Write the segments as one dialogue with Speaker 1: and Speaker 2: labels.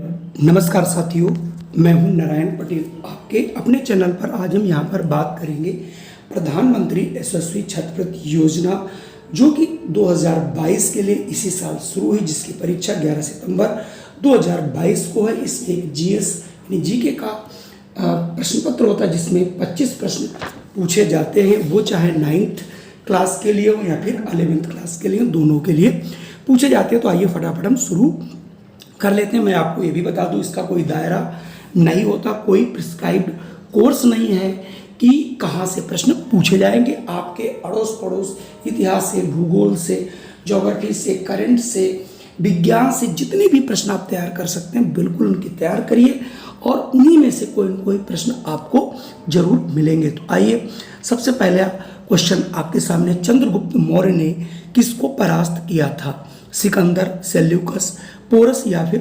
Speaker 1: नमस्कार साथियों, मैं हूं नारायण पटेल आपके अपने चैनल पर। आज हम यहां पर बात करेंगे प्रधानमंत्री यशस्वी छात्रवृत्ति योजना जो कि 2022 के लिए इसी साल शुरू हुई, जिसकी परीक्षा 11 सितंबर 2022 को है। इसमें एक जीएस यानी जीके का प्रश्न पत्र होता है जिसमें 25 प्रश्न पूछे जाते हैं, वो चाहे 9th क्लास के लिए हो या फिर 11th क्लास के लिए हो, दोनों के लिए पूछे जाते हैं। तो आइए फटाफट हम शुरू कर लेते हैं। मैं आपको ये भी बता दूं, इसका कोई दायरा नहीं होता, कोई प्रिस्क्राइब्ड कोर्स नहीं है कि कहाँ से प्रश्न पूछे जाएंगे। आपके अड़ोस पड़ोस इतिहास से, भूगोल से, ज्योग्राफी से, करंट से, विज्ञान से जितने भी प्रश्न आप तैयार कर सकते हैं, बिल्कुल उनकी तैयार करिए और उन्हीं में से कोई न कोई प्रश्न आपको जरूर मिलेंगे। तो आइए, सबसे पहला क्वेश्चन आपके सामने, चंद्रगुप्त मौर्य ने किसको परास्त किया था? सिकंदर, सेल्यूकस, पोरस या फिर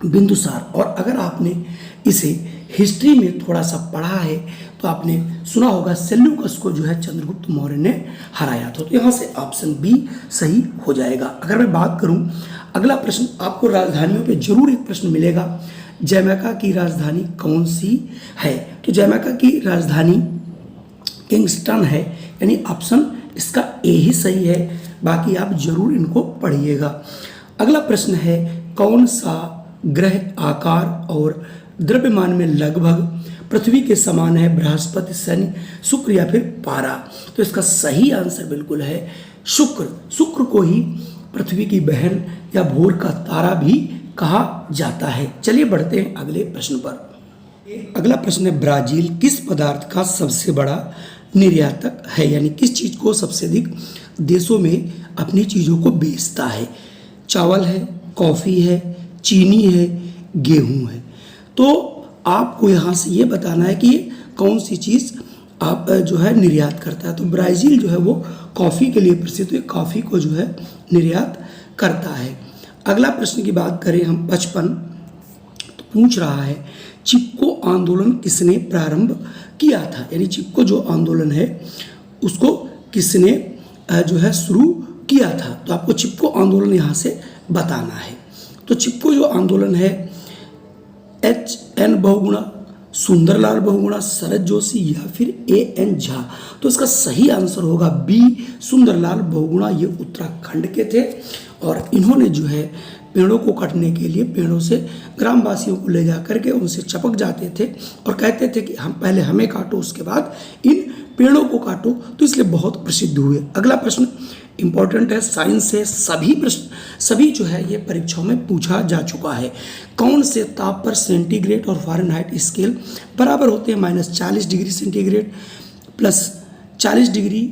Speaker 1: बिंदुसार। और अगर आपने इसे हिस्ट्री में थोड़ा सा पढ़ा है तो आपने सुना होगा सेल्यूकस को जो है चंद्रगुप्त मौर्य ने हराया था। तो यहाँ से ऑप्शन बी सही हो जाएगा। अगर मैं बात करूं, अगला प्रश्न आपको राजधानियों पे जरूर एक प्रश्न मिलेगा। जमैका की राजधानी कौन सी है? कि जमैका की राजधानी किंगस्टन है, यानी ऑप्शन इसका ए ही सही है। बाकी आप जरूर इनको पढ़िएगा। अगला प्रश्न है, कौन सा ग्रह आकार और द्रव्यमान में लगभग पृथ्वी के समान है? बृहस्पति, शनि, शुक्र या फिर पारा। तो इसका सही आंसर बिल्कुल है शुक्र। शुक्र को ही पृथ्वी की बहन या भोर का तारा भी कहा जाता है। चलिए बढ़ते हैं अगले प्रश्न पर। अगला प्रश्न है, ब्राजील किस पदार्थ का सबसे बड़ा निर्यातक है? यानी किस चीज को सबसे अधिक देशों में अपनी चीजों को बेचता है? चावल है, कॉफी है, चीनी है, गेहूं है। तो आपको यहाँ से ये बताना है कि कौन सी चीज़ आप जो है निर्यात करता है। तो ब्राज़ील जो है वो कॉफ़ी के लिए प्रसिद्ध है, कॉफ़ी को जो है निर्यात करता है। अगला प्रश्न की बात करें हम, 55 तो पूछ रहा है, चिपको आंदोलन किसने प्रारंभ किया था? यानी चिपको जो आंदोलन है उसको किसने जो है शुरू किया था? तो आपको चिपको आंदोलन यहाँ से बताना है। तो चिपको जो आंदोलन है, HN बहुगुणा, सुंदरलाल बहुगुणा, शरद जोशी या फिर AN झा। तो इसका सही आंसर होगा बी, सुंदरलाल बहुगुणा। ये उत्तराखंड के थे और इन्होंने जो है पेड़ों को काटने के लिए पेड़ों से ग्रामवासियों को ले जा करके उनसे चपक जाते थे और कहते थे कि हम पहले हमें काटो, उसके बाद इन पेड़ों को काटो। तो इसलिए बहुत प्रसिद्ध हुए। अगला प्रश्न इंपॉर्टेंट है, साइंस से सभी प्रश्न सभी जो है ये परीक्षाओं में पूछा जा चुका है। कौन से ताप पर सेंटीग्रेड और फ़ारेनहाइट स्केल बराबर होते हैं? -40 degree centigrade plus 40 degree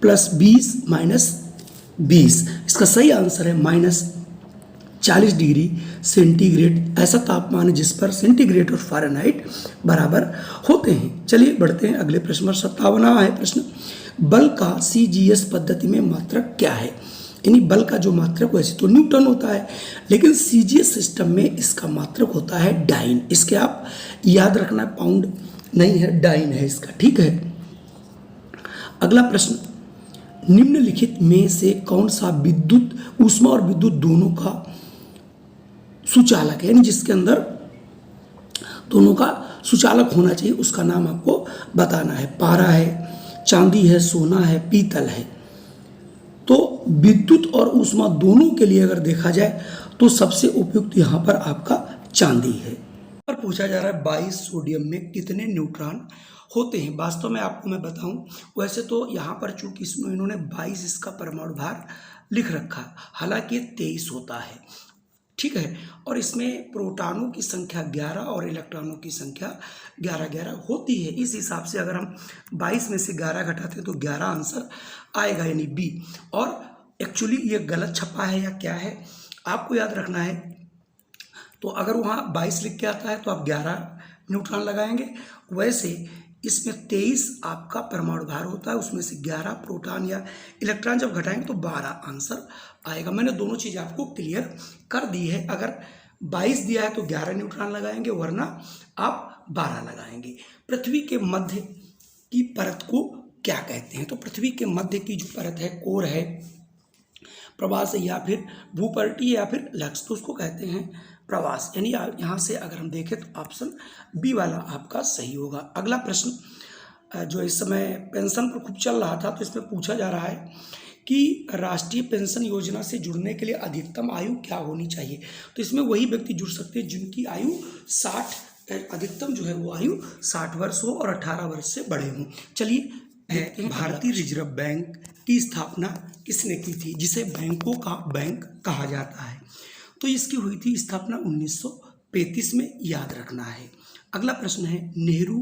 Speaker 1: plus 20 -20। इसका सही आंसर है -40 डिग्री सेंटीग्रेड। ऐसा तापमान है जिस पर सेंटीग्रेड और फ़ारेनहाइट बराबर होते हैं। चलिए बढ़ते हैं अगले प्रश्न पर। 57वां है प्रश्न, बल का CGS पद्धति में मात्रक क्या है? यानी बल का जो मात्रक वैसे तो न्यूटन होता है, लेकिन CGS सिस्टम में इसका मात्रक होता है डाइन। इसके आप याद रखना, पाउंड नहीं है, डाइन है इसका, ठीक है। अगला प्रश्न, निम्नलिखित में से कौन सा विद्युत, ऊष्मा और विद्युत दोनों का सुचालक है? यानी जिसके अंदर दोनों का सुचालक होना चाहिए, उसका नाम आपको बताना है। पारा है, चांदी है, सोना है, पीतल है। तो विद्युत और ऊष्मा दोनों के लिए अगर देखा जाए तो सबसे उपयुक्त यहाँ पर आपका चांदी है। पर पूछा जा रहा है 22 सोडियम में कितने न्यूट्रॉन होते हैं? वास्तव में आपको मैं बताऊं, वैसे तो यहाँ पर चूंकि इसमें इन्होंने 22 इसका परमाणु भार लिख रखा, हालांकि 23 होता है, ठीक है। और इसमें प्रोटॉनों की संख्या 11 और इलेक्ट्रॉनों की संख्या 11 होती है। इस हिसाब से अगर हम 22 में से 11 घटाते हैं तो 11 आंसर आएगा, यानी बी। और एक्चुअली ये गलत छपा है या क्या है आपको याद रखना है। तो अगर वहाँ 22 लिख के आता है तो आप 11 न्यूट्रॉन लगाएंगे। वैसे इसमें 23 आपका परमाणु भार होता है, उसमें से 11 प्रोटॉन या इलेक्ट्रॉन जब घटाएंगे तो 12 आंसर आएगा। मैंने दोनों चीज़ आपको क्लियर कर दी है। अगर 22 दिया है तो 11 न्यूट्रॉन लगाएंगे, वरना आप 12 लगाएंगे। पृथ्वी के मध्य की परत को क्या कहते हैं? तो पृथ्वी के मध्य की जो परत है, कोर है, प्रवास या फिर भूपर्टी या फिर लक्स, तो उसको कहते हैं प्रवास, यानी यहाँ से अगर हम देखें तो ऑप्शन बी वाला आपका सही होगा। अगला प्रश्न जो इस समय पेंशन पर खूब चल रहा था, तो इसमें पूछा जा रहा है कि राष्ट्रीय पेंशन योजना से जुड़ने के लिए अधिकतम आयु क्या होनी चाहिए। तो इसमें वही व्यक्ति जुड़ सकते हैं जिनकी आयु 60, अधिकतम जो है वो आयु 60 वर्ष हो और 18 वर्ष से बड़े हों। चलिए, भारतीय रिजर्व बैंक की स्थापना किसने की थी, जिसे बैंकों का बैंक कहा जाता है। तो इसकी हुई थी स्थापना 1935 में, याद रखना है। अगला प्रश्न है, नेहरू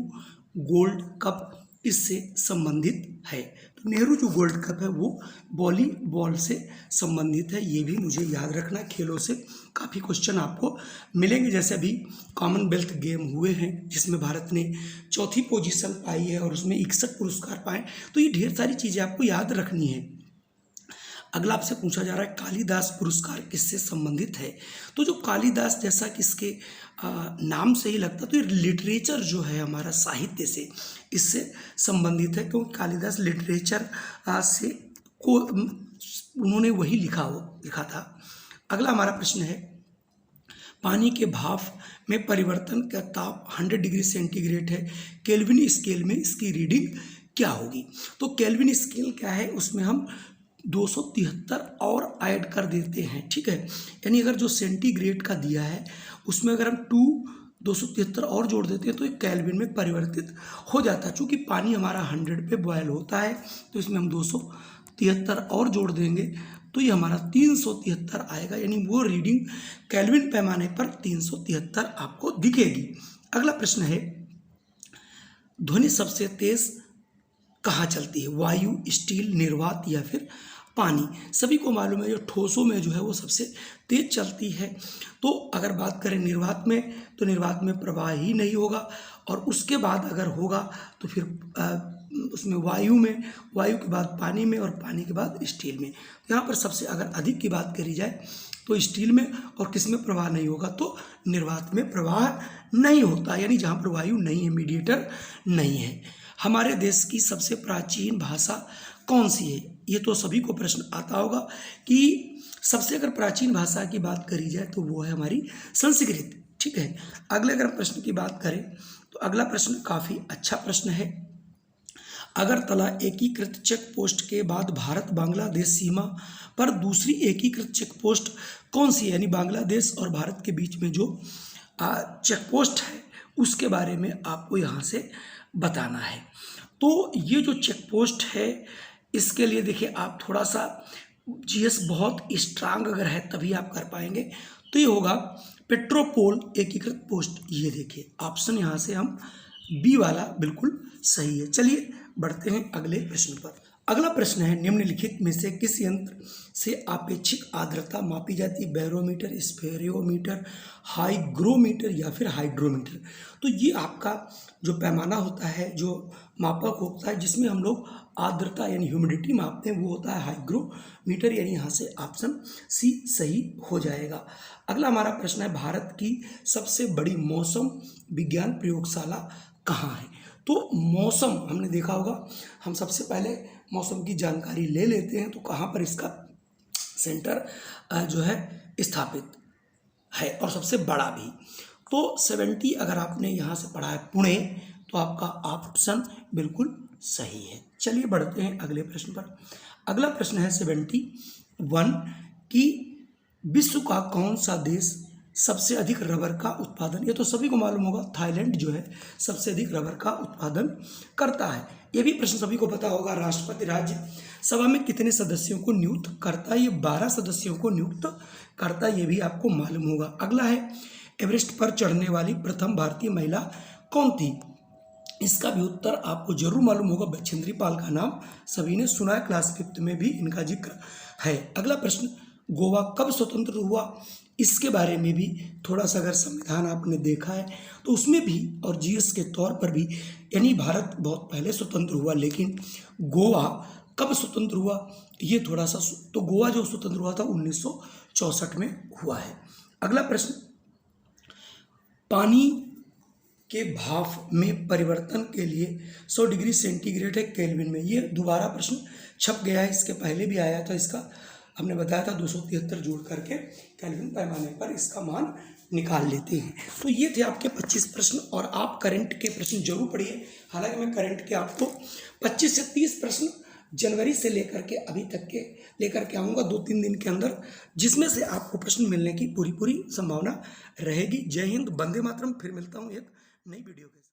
Speaker 1: गोल्ड कप इससे संबंधित है। तो नेहरू जो गोल्ड कप है वो वॉलीबॉल से संबंधित है, ये भी मुझे याद रखना। खेलों से काफ़ी क्वेश्चन आपको मिलेंगे, जैसे अभी कॉमनवेल्थ गेम हुए हैं जिसमें भारत ने चौथी पोजीशन पाई है और उसमें 61 पुरस्कार पाए। तो ये ढेर सारी चीज़ें आपको याद रखनी है। अगला आपसे पूछा जा रहा है, कालिदास पुरस्कार किससे संबंधित है। तो जो कालिदास, जैसा कि इसके नाम से ही लगता, तो ये लिटरेचर जो है हमारा साहित्य से, इससे संबंधित है, क्योंकि कालिदास लिटरेचर से को उन्होंने वही लिखा था। अगला हमारा प्रश्न है, पानी के भाप में परिवर्तन का ताप 100 डिग्री सेंटीग्रेड है, केल्विन स्केल में इसकी रीडिंग क्या होगी। तो केल्विन स्केल क्या है, उसमें हम 273 और ऐड कर देते हैं, ठीक है। यानी अगर जो सेंटीग्रेड का दिया है उसमें अगर हम 273 और जोड़ देते हैं तो एक केल्विन में परिवर्तित हो जाता है। चूँकि पानी हमारा 100 पे बॉयल होता है, तो इसमें हम 273 और जोड़ देंगे तो ये हमारा 373 आएगा, यानी वो रीडिंग केल्विन पैमाने पर 373 आपको दिखेगी। अगला प्रश्न है, ध्वनि सबसे तेज कहाँ चलती है, वायु, स्टील, निर्वात या फिर पानी। सभी को मालूम है जो ठोसों में जो है वो सबसे तेज चलती है। तो अगर बात करें निर्वात में, तो निर्वात में प्रवाह ही नहीं होगा, और उसके बाद अगर होगा तो फिर उसमें वायु में, वायु के बाद पानी में, और पानी के बाद स्टील में। यहाँ पर सबसे अगर अधिक की बात करी जाए तो स्टील में, और किस में प्रवाह नहीं होगा, तो निर्वात में प्रवाह नहीं होता, यानी जहाँ पर वायु नहीं है, मीडिएटर नहीं है। हमारे देश की सबसे प्राचीन भाषा कौन सी है, ये तो सभी को प्रश्न आता होगा कि सबसे अगर प्राचीन भाषा की बात करी जाए तो वो है हमारी संस्कृत, ठीक है। अगले अगर प्रश्न की बात करें तो अगला प्रश्न काफ़ी अच्छा प्रश्न है। अगरतला एकीकृत चेक पोस्ट के बाद भारत बांग्लादेश सीमा पर दूसरी एकीकृत चेक पोस्ट कौन सी है, यानी बांग्लादेश और भारत के बीच में जो चेक पोस्ट है उसके बारे में आपको यहाँ से बताना है। तो ये जो चेक पोस्ट है, इसके लिए देखिए आप थोड़ा सा जीएस बहुत स्ट्रांग अगर है तभी आप कर पाएंगे। तो ये होगा पेट्रोपोल एकीकृत पोस्ट। ये देखिए ऑप्शन यहाँ से हम बी वाला बिल्कुल सही है। चलिए बढ़ते हैं अगले प्रश्न पर। अगला प्रश्न है, निम्नलिखित में से किस यंत्र से आपेक्षिक आर्द्रता मापी जाती है, बैरोमीटर, स्पेरोमीटर, हाइग्रोमीटर या फिर हाइड्रोमीटर। तो ये आपका जो पैमाना होता है, जो मापक होता है जिसमें हम लोग आर्द्रता यानी ह्यूमिडिटी मापते हैं, वो होता है हाइग्रोमीटर, यानी यहाँ से ऑप्शन सी सही हो जाएगा। अगला हमारा प्रश्न है, भारत की सबसे बड़ी मौसम विज्ञान प्रयोगशाला कहाँ है। तो मौसम हमने देखा होगा, हम सबसे पहले मौसम की जानकारी ले लेते हैं। तो कहाँ पर इसका सेंटर जो है स्थापित है और सबसे बड़ा भी, तो 70 अगर आपने यहाँ से पढ़ा है पुणे, तो आपका ऑप्शन बिल्कुल सही है। चलिए बढ़ते हैं अगले प्रश्न पर। अगला प्रश्न है 71 कि विश्व का कौन सा देश सबसे अधिक रबर का उत्पादन, ये तो सभी को मालूम होगा, थाईलैंड जो है सबसे अधिक रबर का उत्पादन करता है। ये भी प्रश्न सभी को पता होगा। राष्ट्रपति राज्य सभा में कितने सदस्यों को नियुक्त करता है, ये 12 सदस्यों को नियुक्त करता है, ये भी आपको मालूम होगा। अगला है, एवरेस्ट पर चढ़ने वाली प्रथम भारतीय महिला कौन थी। इसका भी उत्तर आपको जरूर मालूम होगा, बछेंद्री पाल का नाम सभी ने सुना है, क्लास 5 में भी इनका जिक्र है। अगला प्रश्न, गोवा कब स्वतंत्र हुआ, इसके बारे में भी थोड़ा सा अगर संविधान आपने देखा है तो उसमें भी, और जीएस के तौर पर भी, यानी भारत बहुत पहले स्वतंत्र हुआ, लेकिन गोवा कब स्वतंत्र हुआ ये थोड़ा सा, तो गोवा जो स्वतंत्र हुआ था 1964 में हुआ है। अगला प्रश्न, पानी के भाप में परिवर्तन के लिए 100 डिग्री सेंटीग्रेड है केल्विन में। ये दोबारा प्रश्न छप गया है, इसके पहले भी आया था, इसका हमने बताया था 273 जोड़ करके केल्विन पैमाने पर इसका मान निकाल लेते हैं। तो ये थे आपके 25 प्रश्न और आप करंट के प्रश्न जरूर पढ़िए। हालांकि मैं करंट के आपको 25 से 30 प्रश्न जनवरी से लेकर के अभी तक के लेकर के आऊँगा 2-3 दिन के अंदर, जिसमें से आपको प्रश्न मिलने की पूरी संभावना रहेगी। जय हिंद, वंदे मातरम। फिर मिलता हूँ एक नई वीडियो के साथ।